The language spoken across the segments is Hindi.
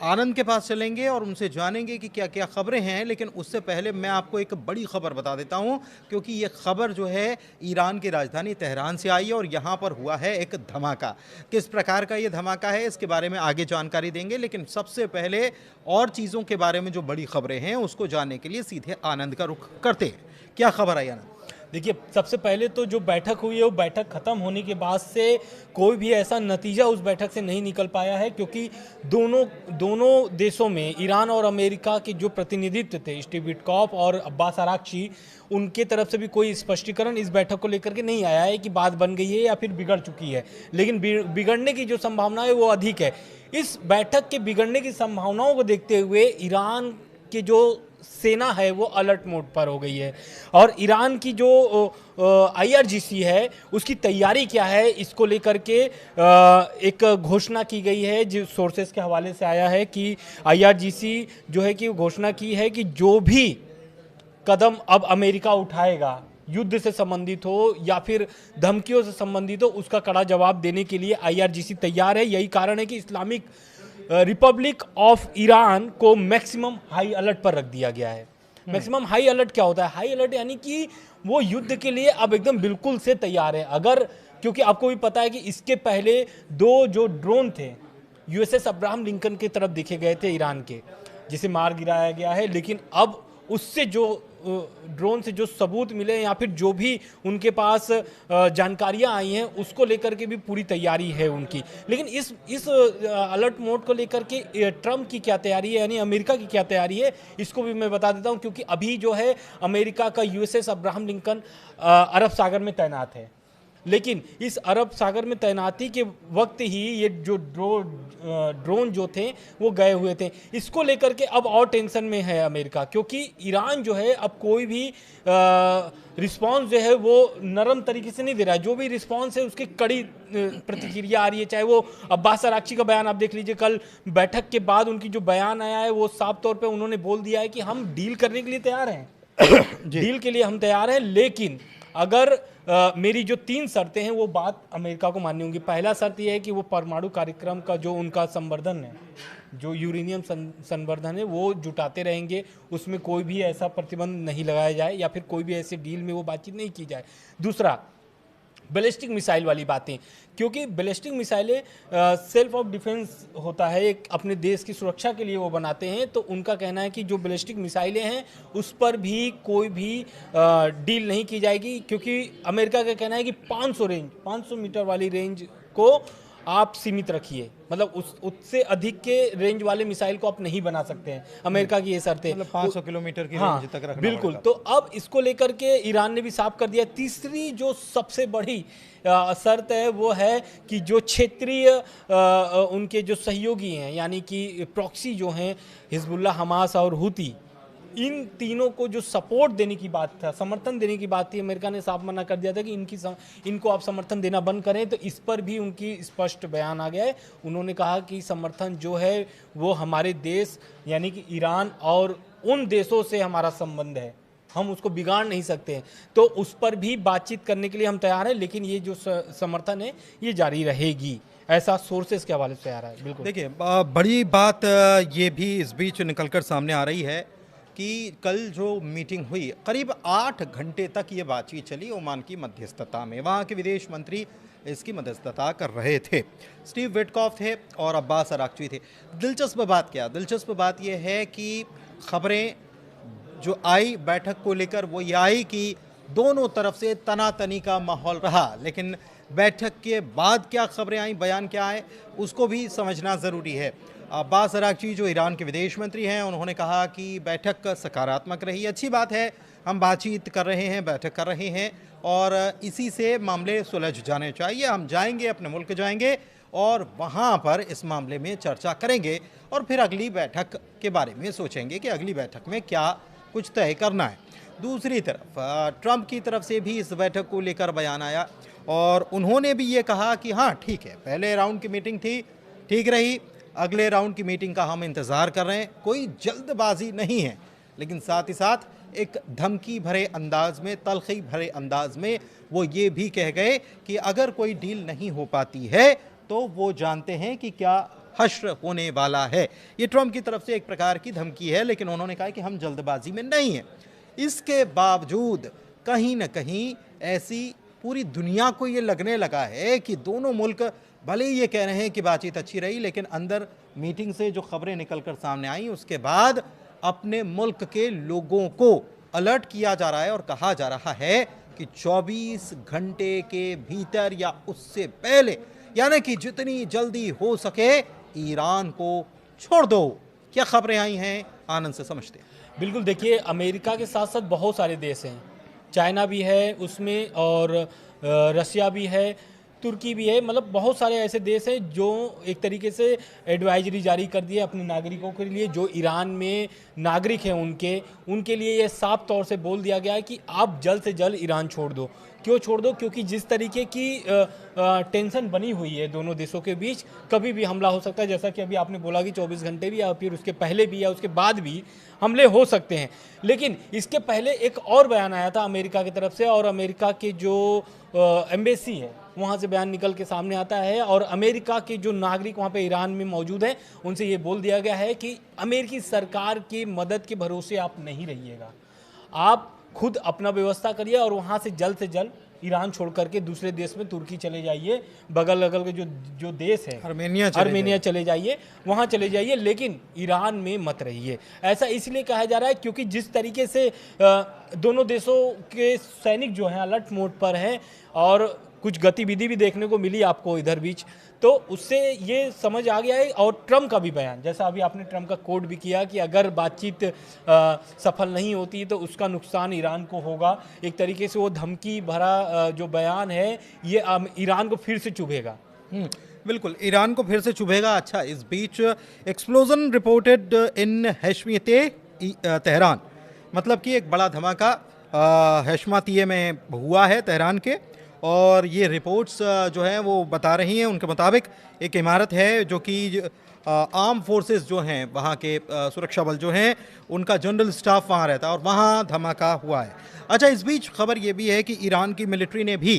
आनंद के पास चलेंगे और उनसे जानेंगे कि क्या क्या खबरें हैं। लेकिन उससे पहले मैं आपको एक बड़ी खबर बता देता हूं, क्योंकि ये खबर जो है ईरान की राजधानी तेहरान से आई है और यहाँ पर हुआ है एक धमाका। किस प्रकार का ये धमाका है इसके बारे में आगे जानकारी देंगे, लेकिन सबसे पहले और चीज़ों के बारे में जो बड़ी खबरें हैं उसको जानने के लिए सीधे आनंद का रुख करते हैं। क्या खबर आई आनंद? देखिए, सबसे पहले तो जो बैठक हुई है वो बैठक खत्म होने के बाद से कोई भी ऐसा नतीजा उस बैठक से नहीं निकल पाया है, क्योंकि दोनों दोनों देशों में ईरान और अमेरिका के जो प्रतिनिधित्व थे, स्टीव विटकॉफ और अब्बास अराक्ची, उनके तरफ से भी कोई स्पष्टीकरण इस बैठक को लेकर के नहीं आया है कि बात बन गई है या फिर बिगड़ चुकी है। लेकिन बिगड़ने की जो संभावना है वो अधिक है। इस बैठक के बिगड़ने की संभावनाओं को देखते हुए ईरान के जो सेना है वो अलर्ट मोड पर हो गई है, और ईरान की जो आईआरजीसी है उसकी तैयारी क्या है इसको लेकर के एक घोषणा की गई है, जो सोर्सेस के हवाले से आया है कि आईआरजीसी जो है कि घोषणा की है कि जो भी कदम अब अमेरिका उठाएगा, युद्ध से संबंधित हो या फिर धमकियों से संबंधित हो, उसका कड़ा जवाब देने के लिए आईआरजीसी तैयार है। यही कारण है कि इस्लामिक रिपब्लिक ऑफ ईरान को मैक्सिमम हाई अलर्ट पर रख दिया गया है। मैक्सिमम हाई अलर्ट क्या होता है? हाई अलर्ट यानी कि वो युद्ध के लिए अब एकदम बिल्कुल से तैयार है। अगर, क्योंकि आपको भी पता है कि इसके पहले दो जो ड्रोन थे यूएसएस अब्राहम लिंकन की तरफ देखे गए थे ईरान के, जिसे मार गिराया गया है, लेकिन अब उससे जो ड्रोन से जो सबूत मिले या फिर जो भी उनके पास जानकारियां आई हैं उसको लेकर के भी पूरी तैयारी है उनकी। लेकिन इस अलर्ट मोड को लेकर के ट्रम्प की क्या तैयारी है, यानी अमेरिका की क्या तैयारी है, इसको भी मैं बता देता हूं। क्योंकि अभी जो है अमेरिका का यूएसएस अब्राहम लिंकन अरब सागर में तैनात है, लेकिन इस अरब सागर में तैनाती के वक्त ही ये जो ड्रोन जो थे वो गए हुए थे। इसको लेकर के अब और टेंशन में है अमेरिका, क्योंकि ईरान जो है अब कोई भी रिस्पांस जो है वो नरम तरीके से नहीं दे रहा है। जो भी रिस्पांस है उसकी कड़ी प्रतिक्रिया आ रही है। चाहे वो अब्बास अराक्ची का बयान आप देख लीजिए, कल बैठक के बाद उनकी जो बयान आया है वो साफ तौर पे उन्होंने बोल दिया है कि हम डील करने के लिए तैयार हैं डील के लिए हम तैयार हैं, लेकिन अगर मेरी जो 3 शर्तें हैं वो बात अमेरिका को माननी होंगी। पहला शर्त यह है कि वो परमाणु कार्यक्रम का जो उनका संवर्धन है, जो यूरेनियम संवर्धन है वो जुटाते रहेंगे, उसमें कोई भी ऐसा प्रतिबंध नहीं लगाया जाए या फिर कोई भी ऐसे डील में वो बातचीत नहीं की जाए। दूसरा, बैलिस्टिक मिसाइल वाली बातें, क्योंकि बैलिस्टिक मिसाइलें सेल्फ ऑफ डिफेंस होता है, एक अपने देश की सुरक्षा के लिए वो बनाते हैं। तो उनका कहना है कि जो बैलिस्टिक मिसाइलें हैं उस पर भी कोई भी डील नहीं की जाएगी, क्योंकि अमेरिका का कहना है कि 500 मीटर वाली रेंज को आप सीमित रखिए, मतलब उससे अधिक के रेंज वाले मिसाइल को आप नहीं बना सकते हैं। अमेरिका की ये शर्त है, मतलब 500 किलोमीटर की हाँ, रेंज तक रखना बिल्कुल। पड़ेगा। तो अब इसको लेकर के ईरान ने भी साफ कर दिया। तीसरी जो सबसे बड़ी शर्त है वो है कि जो क्षेत्रीय उनके जो सहयोगी हैं, यानी कि प्रॉक्सी जो हैं, हिजबुल्लाह, हमास और हुती, इन तीनों को जो सपोर्ट देने की बात था, समर्थन देने की बात थी, अमेरिका ने साफ मना कर दिया था कि इनको आप समर्थन देना बंद करें। तो इस पर भी उनकी स्पष्ट बयान आ गया है। उन्होंने कहा कि समर्थन जो है वो हमारे देश यानी कि ईरान और उन देशों से हमारा संबंध है, हम उसको बिगाड़ नहीं सकते हैं, तो उस पर भी बातचीत करने के लिए हम तैयार हैं, लेकिन ये जो समर्थन है ये जारी रहेगी, ऐसा सोर्सेस के हवाले से आ रहा है। बिल्कुल। देखिए, बड़ी बात ये भी इस बीच निकलकर सामने आ रही है कि कल जो मीटिंग हुई, करीब 8 घंटे तक ये बातचीत चली ओमान की मध्यस्थता में। वहाँ के विदेश मंत्री इसकी मध्यस्थता कर रहे थे, स्टीव विटकॉफ थे और अब्बास अराक्ची थे। दिलचस्प बात क्या? दिलचस्प बात यह है कि खबरें जो आई बैठक को लेकर वो ये आई कि दोनों तरफ से तनातनी का माहौल रहा, लेकिन बैठक के बाद क्या खबरें आई, बयान क्या आए, उसको भी समझना ज़रूरी है। अब्बास अराक्ची जो ईरान के विदेश मंत्री हैं, उन्होंने कहा कि बैठक सकारात्मक रही, अच्छी बात है, हम बातचीत कर रहे हैं, बैठक कर रहे हैं और इसी से मामले सुलझ जाने चाहिए। हम जाएंगे, अपने मुल्क जाएंगे और वहाँ पर इस मामले में चर्चा करेंगे और फिर अगली बैठक के बारे में सोचेंगे कि अगली बैठक में क्या कुछ तय करना है। दूसरी तरफ ट्रंप की तरफ से भी इस बैठक को लेकर बयान आया और उन्होंने भी ये कहा कि हाँ ठीक है, पहले राउंड की मीटिंग थी, ठीक रही, अगले राउंड की मीटिंग का हम इंतज़ार कर रहे हैं, कोई जल्दबाजी नहीं है। लेकिन साथ ही साथ एक धमकी भरे अंदाज में, तलखी भरे अंदाज में वो ये भी कह गए कि अगर कोई डील नहीं हो पाती है तो वो जानते हैं कि क्या हश्र होने वाला है। ये ट्रंप की तरफ से एक प्रकार की धमकी है, लेकिन उन्होंने कहा कि हम जल्दबाजी में नहीं हैं। इसके बावजूद कहीं न कहीं ऐसी पूरी दुनिया को ये लगने लगा है कि दोनों मुल्क भले ही ये कह रहे हैं कि बातचीत अच्छी रही, लेकिन अंदर मीटिंग से जो खबरें निकलकर सामने आई उसके बाद अपने मुल्क के लोगों को अलर्ट किया जा रहा है और कहा जा रहा है कि 24 घंटे के भीतर या उससे पहले, यानी कि जितनी जल्दी हो सके, ईरान को छोड़ दो। क्या खबरें आई हैं, आनंद से समझते हैं। बिल्कुल, देखिए अमेरिका के साथ साथ बहुत सारे देश हैं, चाइना भी है उसमें, और रसिया भी है, तुर्की भी है, मतलब बहुत सारे ऐसे देश हैं जो एक तरीके से एडवाइजरी जारी कर दिए अपने नागरिकों के लिए, जो ईरान में नागरिक हैं उनके लिए ये साफ तौर से बोल दिया गया है कि आप जल्द से जल्द ईरान छोड़ दो। क्यों छोड़ दो? क्योंकि जिस तरीके की टेंशन बनी हुई है दोनों देशों के बीच, कभी भी हमला हो सकता है, जैसा कि अभी आपने बोला कि 24 घंटे भी या फिर उसके पहले भी या उसके बाद भी हमले हो सकते हैं। लेकिन इसके पहले एक और बयान आया था अमेरिका की तरफ से, और अमेरिका के जो एम्बेसी है वहाँ से बयान निकल के सामने आता है, और अमेरिका के जो नागरिक वहाँ पे ईरान में मौजूद हैं उनसे ये बोल दिया गया है कि अमेरिकी सरकार की मदद के भरोसे आप नहीं रहिएगा, आप खुद अपना व्यवस्था करिए और वहाँ से जल्द ईरान छोड़ करके दूसरे देश में तुर्की चले जाइए, बगल अगल के जो देश है आर्मेनिया चले जाइए, वहाँ चले जाइए, लेकिन ईरान में मत रहिए। ऐसा इसलिए कहा जा रहा है क्योंकि जिस तरीके से दोनों देशों के सैनिक जो हैं अलर्ट मोड पर हैं, और कुछ गतिविधि भी देखने को मिली आपको इधर बीच, तो उससे ये समझ आ गया है। और ट्रंप का भी बयान, जैसा अभी आपने ट्रंप का कोट भी किया कि अगर बातचीत सफल नहीं होती तो उसका नुकसान ईरान को होगा। एक तरीके से वो धमकी भरा जो बयान है ये ईरान को फिर से चुभेगा। बिल्कुल, ईरान को फिर से चुभेगा। अच्छा, इस बीच एक्सप्लोजन रिपोर्टेड इन हैशमियते तेहरान, मतलब कि एक बड़ा धमाका हैशमातिये में हुआ है तेहरान के, और ये रिपोर्ट्स जो हैं वो बता रही हैं, उनके मुताबिक एक इमारत है जो कि आर्म फोर्सेस जो हैं वहाँ के सुरक्षा बल जो हैं उनका जनरल स्टाफ वहाँ रहता है, और वहाँ धमाका हुआ है। अच्छा, इस बीच खबर ये भी है कि ईरान की मिलिट्री ने भी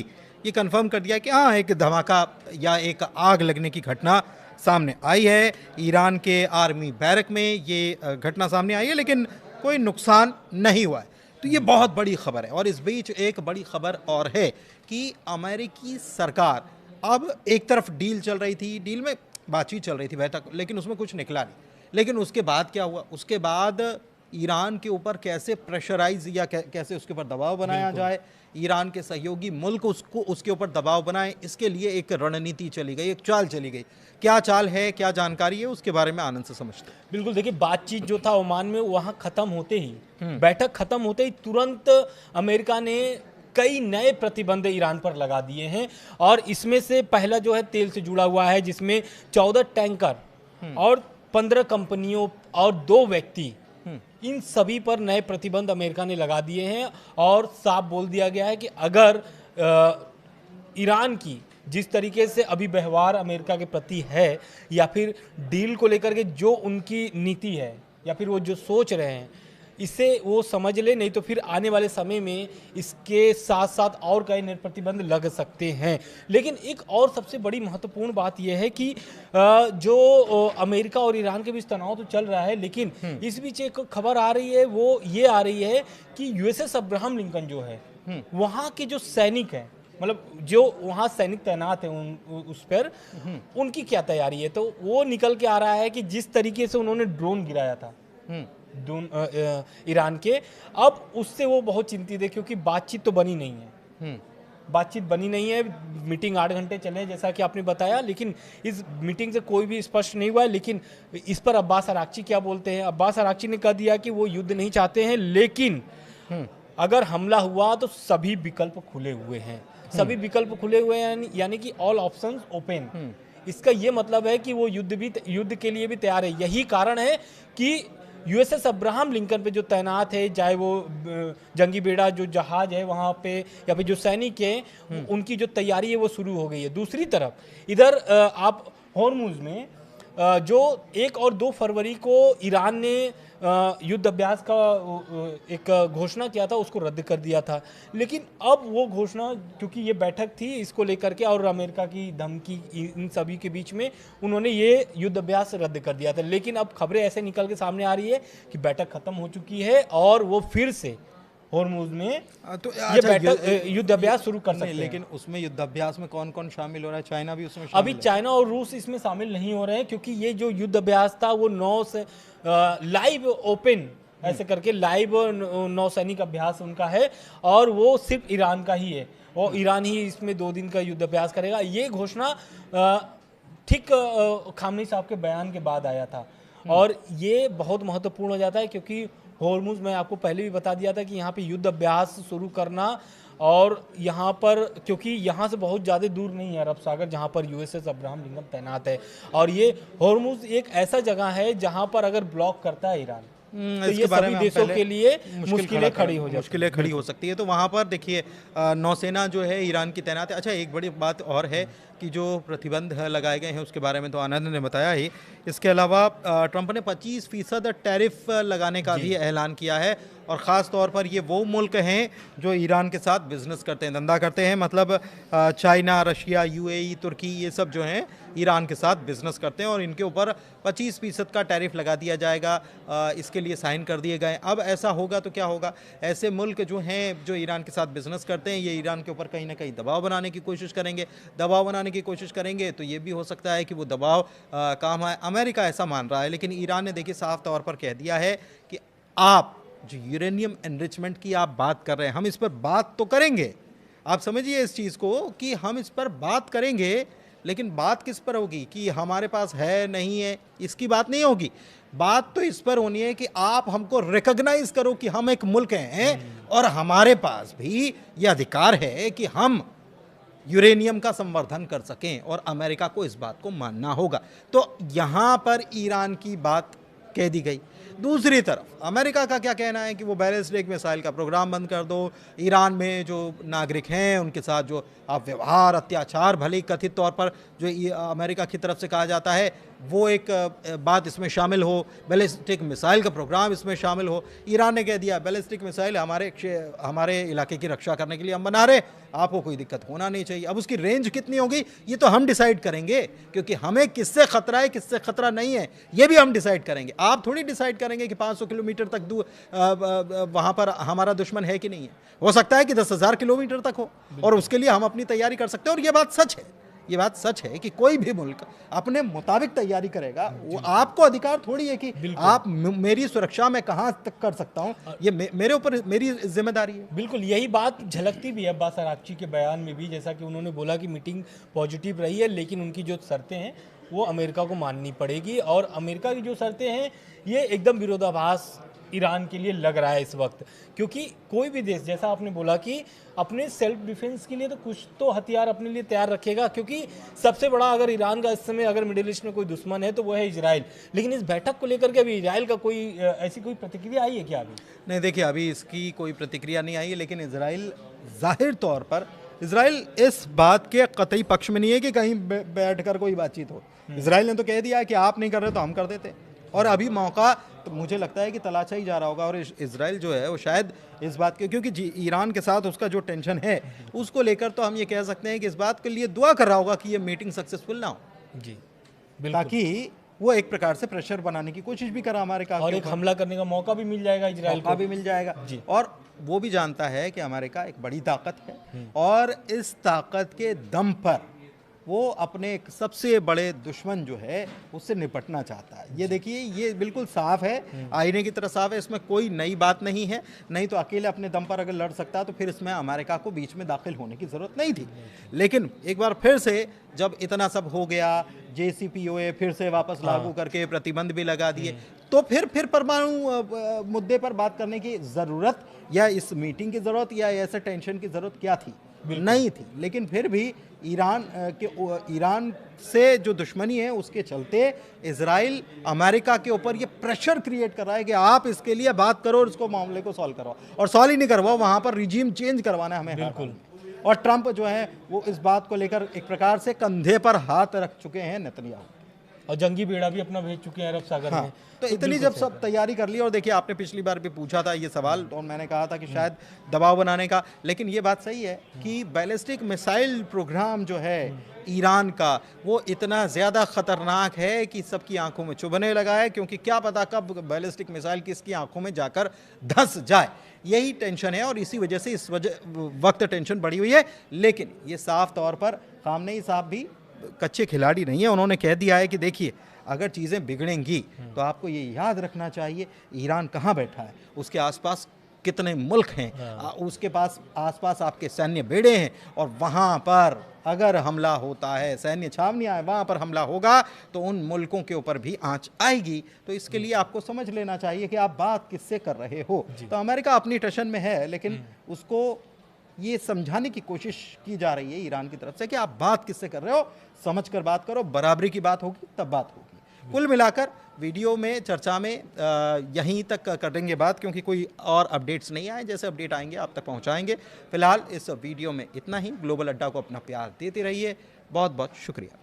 ये कंफर्म कर दिया कि हाँ, एक धमाका या एक आग लगने की घटना सामने आई है। ईरान के आर्मी बैरक में ये घटना सामने आई है, लेकिन कोई नुकसान नहीं हुआ है। तो ये बहुत बड़ी खबर है। और इस बीच एक बड़ी खबर और है कि अमेरिकी सरकार, अब एक तरफ डील चल रही थी, डील में बातचीत चल रही थी, बैठक, लेकिन उसमें कुछ निकला नहीं। लेकिन उसके बाद क्या हुआ? उसके बाद ईरान के ऊपर कैसे प्रेशराइज या कैसे उसके ऊपर दबाव बनाया जाए, ईरान के सहयोगी मुल्क उसके ऊपर दबाव बनाए, इसके लिए एक रणनीति चली गई, एक चाल चली गई। क्या चाल है, क्या जानकारी है, उसके बारे में आनंद से समझते हैं। बिल्कुल, देखिए बातचीत जो था ओमान में, वहाँ खत्म होते ही, बैठक खत्म होते ही तुरंत अमेरिका ने कई नए प्रतिबंध ईरान पर लगा दिए हैं। और इसमें से पहला जो है तेल से जुड़ा हुआ है, जिसमें 14 टैंकर और 15 कंपनियों और 2 व्यक्ति, इन सभी पर नए प्रतिबंध अमेरिका ने लगा दिए हैं। और साफ बोल दिया गया है कि अगर ईरान की जिस तरीके से अभी व्यवहार अमेरिका के प्रति है, या फिर डील को लेकर के जो उनकी नीति है, या फिर वो जो सोच रहे हैं, इसे वो समझ ले, नहीं तो फिर आने वाले समय में इसके साथ साथ और कई नए प्रतिबंध लग सकते हैं। लेकिन एक और सबसे बड़ी महत्वपूर्ण बात यह है कि जो अमेरिका और ईरान के बीच तनाव तो चल रहा है, लेकिन इस बीच एक खबर आ रही है, वो ये आ रही है कि यूएसएस अब्राहम लिंकन जो है, वहाँ के जो सैनिक हैं, मतलब जो वहाँ सैनिक तैनात हैं उस पर, उनकी क्या तैयारी है। तो वो निकल के आ रहा है कि जिस तरीके से उन्होंने ड्रोन गिराया था ईरान के, अब उससे वो बहुत चिंतित है, क्योंकि बातचीत तो बनी नहीं है। बातचीत बनी नहीं है, मीटिंग 8 घंटे चले जैसा कि आपने बताया, लेकिन इस मीटिंग से कोई भी स्पष्ट नहीं हुआ है। लेकिन इस पर अब्बास अराक्ची क्या बोलते हैं? अब्बास अराक्ची ने कह दिया कि वो युद्ध नहीं चाहते हैं, लेकिन अगर हमला हुआ तो सभी विकल्प खुले हुए हैं, सभी विकल्प खुले हुए हैं, यानी कि ऑल ऑप्शंस ओपन। इसका ये मतलब है कि वो युद्ध के लिए भी तैयार है। यही कारण है कि यूएसएस अब्राहम लिंकन पे जो तैनात है, चाहे वो जंगी बेड़ा जो जहाज है वहाँ पे, या फिर जो सैनिक हैं, उनकी जो तैयारी है वो शुरू हो गई है। दूसरी तरफ इधर आप हॉर्मुज़ में जो 1 और 2 फरवरी को ईरान ने युद्ध अभ्यास का एक घोषणा किया था, उसको रद्द कर दिया था। लेकिन अब वो घोषणा, क्योंकि ये बैठक थी इसको लेकर के और अमेरिका की धमकी इन सभी के बीच में, उन्होंने ये युद्ध अभ्यास रद्द कर दिया था। लेकिन अब खबरें ऐसे निकल के सामने आ रही है कि बैठक खत्म हो चुकी है और वो फिर से होर्मुज में तो ये बैठक युद्ध अभ्यास शुरू कर सकते हैं। लेकिन उसमें युद्धाभ्यास में कौन कौन शामिल हो रहा है? चाइना भी उसमें अभी चाइना और रूस इसमें शामिल नहीं हो रहे हैं, क्योंकि ये जो युद्ध अभ्यास था वो लाइव ओपन ऐसे करके लाइव नौसैनिक अभ्यास उनका है और वो सिर्फ ईरान का ही है और ईरान ही इसमें 2 दिन का युद्ध अभ्यास करेगा। ये घोषणा ठीक खामनी साहब के बयान के बाद आया था और ये बहुत महत्वपूर्ण हो जाता है, क्योंकि होर्मुज, मैं आपको पहले भी बता दिया था कि यहाँ पे युद्ध अभ्यास शुरू करना, और यहाँ पर क्योंकि यहाँ से बहुत ज़्यादा दूर नहीं है अरब सागर जहाँ पर यूएसएस अब्राहम लिंकन तैनात है, और ये होर्मुज एक ऐसा जगह है जहाँ पर अगर ब्लॉक करता है ईरान तो ये सभी देशों के लिए मुश्किलें खड़ी हो सकती है। तो वहाँ पर देखिए नौसेना जो है ईरान की तैनात है। अच्छा, एक बड़ी बात और है कि जो प्रतिबंध लगाए गए हैं उसके बारे में तो आनंद ने बताया ही। इसके अलावा ट्रंप ने 25% टैरिफ लगाने का भी ऐलान किया है, और ख़ास तौर पर ये वो मुल्क हैं जो ईरान के साथ बिजनेस करते हैं, धंधा करते हैं, मतलब चाइना, रशिया, यूएई, तुर्की, ये सब जो हैं ईरान के साथ बिजनेस करते हैं और इनके ऊपर 25% का टैरिफ लगा दिया जाएगा। इसके लिए साइन कर दिए गए। अब ऐसा होगा तो क्या होगा? ऐसे मुल्क जो हैं जो ईरान के साथ बिजनेस करते हैं, ये ईरान के ऊपर कहीं ना कहीं दबाव बनाने की कोशिश करेंगे। दबाव बनाने की कोशिश करेंगे तो ये भी हो सकता है कि वो दबाव काम आए। अमेरिका ऐसा मान रहा है, लेकिन ईरान ने देखिए साफ तौर पर कह दिया है कि आप जो यूरेनियम एनरिचमेंट की आप बात कर रहे हैं, हम इस पर बात तो करेंगे। आप समझिए इस चीज़ को कि हम इस पर बात करेंगे, लेकिन बात किस पर होगी कि हमारे पास है नहीं है, इसकी बात नहीं होगी। बात तो इस पर होनी है कि आप हमको रिकॉग्नाइज करो कि हम एक मुल्क हैं और हमारे पास भी यह अधिकार है कि हम यूरेनियम का संवर्धन कर सकें, और अमेरिका को इस बात को मानना होगा। तो यहाँ पर ईरान की बात कह दी गई। दूसरी तरफ अमेरिका का क्या कहना है कि वो बैलिस्टिक मिसाइल का प्रोग्राम बंद कर दो, ईरान में जो नागरिक हैं उनके साथ जो आप व्यवहार, अत्याचार भले कथित तौर पर जो अमेरिका की तरफ से कहा जाता है वो एक बात इसमें शामिल हो, बैलिस्टिक मिसाइल का प्रोग्राम इसमें शामिल हो। ईरान ने कह दिया बैलिस्टिक मिसाइल हमारे इलाके की रक्षा करने के लिए हम बना रहे, आपको कोई दिक्कत होना नहीं चाहिए। अब उसकी रेंज कितनी होगी ये तो हम डिसाइड करेंगे, क्योंकि हमें किससे खतरा है किससे खतरा नहीं है ये भी हम डिसाइड करेंगे। आप थोड़ी डिसाइड करेंगे कि 500 किलोमीटर तक दूर वहाँ पर हमारा दुश्मन है कि नहीं है। हो सकता है कि 10,000 किलोमीटर तक हो, और उसके लिए हम अपनी तैयारी कर सकते हैं। और ये बात सच है, ये बात सच है कि कोई भी मुल्क अपने मुताबिक तैयारी करेगा। वो आपको अधिकार थोड़ी है कि आप मेरी सुरक्षा में कहां तक कर सकता हूं, ये मेरे ऊपर मेरी जिम्मेदारी है। बिल्कुल यही बात झलकती भी है अब्बास अरागची के बयान में भी, जैसा कि उन्होंने बोला कि मीटिंग पॉजिटिव रही है, लेकिन उनकी जो शर्तें हैं वो अमेरिका को माननी पड़ेगी, और अमेरिका की जो शर्तें हैं ये एकदम विरोधाभास ईरान के लिए लग रहा है इस वक्त। क्योंकि कोई भी देश, जैसा आपने बोला कि अपने सेल्फ डिफेंस के लिए तो कुछ तो हथियार अपने लिए तैयार रखेगा, क्योंकि सबसे बड़ा अगर ईरान का इस समय अगर मिडिल ईस्ट में कोई दुश्मन है तो वो है इजराइल। लेकिन इस बैठक को लेकर के अभी इजराइल का कोई ऐसी कोई प्रतिक्रिया आई है क्या? अभी नहीं, देखिए अभी इसकी कोई प्रतिक्रिया नहीं आई है, लेकिन इजराइल जाहिर तौर पर इजराइल इस बात के कतई पक्ष में नहीं है कि कहीं बैठकर कोई बातचीत हो। इजराइल ने तो कह दिया है कि आप नहीं कर रहे तो हम कर देते, और अभी मौका तो मुझे लगता है कि तलाशा ही जा रहा होगा। और इजराइल जो है वो शायद इस बात के, क्योंकि ईरान के साथ उसका जो टेंशन है उसको लेकर तो हम ये कह सकते हैं कि इस बात के लिए दुआ कर रहा होगा कि ये मीटिंग सक्सेसफुल ना हो जी, ताकि वो एक प्रकार से प्रेशर बनाने की कोशिश भी करा अमेरिका, और एक हमला करने का मौका भी मिल जाएगा इजराइल को, भी मिल जाएगा। और वो भी जानता है कि अमेरिका एक बड़ी ताकत है, और इस ताकत के दम पर वो अपने एक सबसे बड़े दुश्मन जो है उससे निपटना चाहता है। ये देखिए ये बिल्कुल साफ है, आईने की तरह साफ है, इसमें कोई नई बात नहीं है। नहीं तो अकेले अपने दम पर अगर लड़ सकता तो फिर इसमें अमेरिका को बीच में दाखिल होने की ज़रूरत नहीं थी। लेकिन एक बार फिर से जब इतना सब हो गया, JCPOA फिर से वापस लागू करके प्रतिबंध भी लगा दिए, तो फिर परमाणु मुद्दे पर बात करने की ज़रूरत या इस मीटिंग की ज़रूरत या ऐसे टेंशन की ज़रूरत क्या थी? नहीं थी। लेकिन फिर भी ईरान से जो दुश्मनी है उसके चलते इजराइल अमेरिका के ऊपर ये प्रेशर क्रिएट कर रहा है कि आप इसके लिए बात करो और इसको मामले को सॉल्व करवाओ, और सॉल्व ही नहीं करवाओ, वहाँ पर रिजीम चेंज करवाना है हमें। बिल्कुल। और ट्रंप जो है वो इस बात को लेकर एक प्रकार से कंधे पर हाथ रख चुके हैं नेतन्याहू। और जंगी बेड़ा भी अपना भेज चुके हैं अरब सागर में। तो इतनी जब सब तैयारी कर ली, और देखिए आपने पिछली बार भी पूछा था ये सवाल और मैंने कहा था कि शायद दबाव बनाने का, लेकिन ये बात सही है कि बैलिस्टिक मिसाइल प्रोग्राम जो है ईरान का वो इतना ज़्यादा ख़तरनाक है कि सबकी आंखों में चुभने लगा है, क्योंकि क्या पता कब बैलिस्टिक मिसाइल किसकी आंखों में जाकर धंस जाए। यही टेंशन है और इसी वजह से इस वक्त टेंशन बढ़ी हुई है। लेकिन ये साफ तौर पर खामनेई साहब भी कच्चे खिलाड़ी नहीं है, उन्होंने कह दिया है कि देखिए अगर चीज़ें बिगड़ेंगी तो आपको ये याद रखना चाहिए ईरान कहाँ बैठा है, उसके आसपास कितने मुल्क हैं, उसके पास आसपास आपके सैन्य बेड़े हैं, और वहाँ पर अगर हमला होता है, सैन्य छावनियाँ हैं, वहाँ पर हमला होगा तो उन मुल्कों के ऊपर भी आंच आएगी। तो इसके लिए आपको समझ लेना चाहिए कि आप बात किससे कर रहे हो। तो अमेरिका अपनी टशन में है, लेकिन उसको ये समझाने की कोशिश की जा रही है ईरान की तरफ से कि आप बात किससे कर रहे हो, समझ कर बात करो, बराबरी की बात होगी तब बात होगी। कुल मिलाकर वीडियो में, चर्चा में यहीं तक करेंगे बात, क्योंकि कोई और अपडेट्स नहीं आए। जैसे अपडेट आएंगे आप तक पहुंचाएंगे। फिलहाल इस वीडियो में इतना ही। ग्लोबल अड्डा को अपना प्यार देते रहिए। बहुत बहुत शुक्रिया।